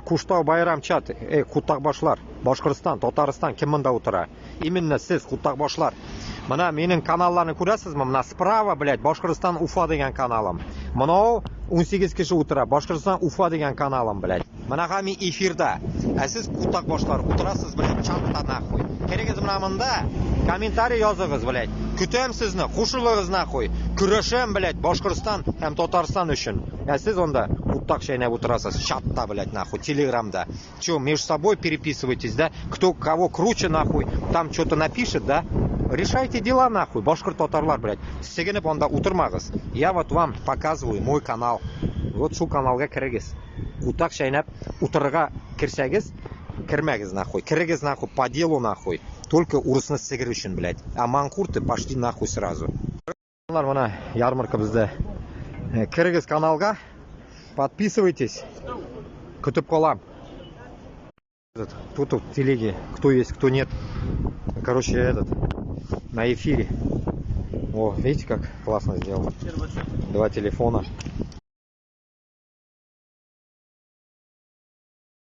Куштау Байрам чат. Кутакбашлар. Башкортстан, Татарстан ким мында утыра? Именно сез Кутакбашлар. Мына менің каналларны күрәсезме? Мына справа, блядь, Башкортстан Уфа деген каналым. Мынау 18 кеше утыра. Башкортстан Уфа деген каналым, блядь. Мына гами эфирда. Ә сез Кутакбашлар утырасыз, блядь, чатта нахуй. Керегез мына мында комментарий языгыз, блядь. Күтәм сезне, кушылыгыз нахуй. Көрәшәм, блядь, Башкортстан һәм Татарстан өчен. Ә сез онда Кутак шәйнәп утырасыз, чатта, блядь, нахуй, телеграмда. Чё, между собой переписываетесь, да? Кто кого круче, нахуй, там что-то напишет, да? Решайте дела, нахуй, башкорт татарлар, блядь. Сегенеп онда утырмагыз. Я вот вам показываю мой канал. Вот шу каналга кирегез. Кутак шәйнәп утырырга кирсәгез, кирмәгез, нахуй. Кирегез, нахуй, по делу, нахуй. Только урысны сигер өчен, блядь. А манкурты пошли нахуй сразу. Мына ярмарка бездә. Кирегез каналга. Подписывайтесь. Күтеп калам. Тут в телеге кто есть, кто нет. Короче, на эфире. О, видите, как классно сделал. Два телефона.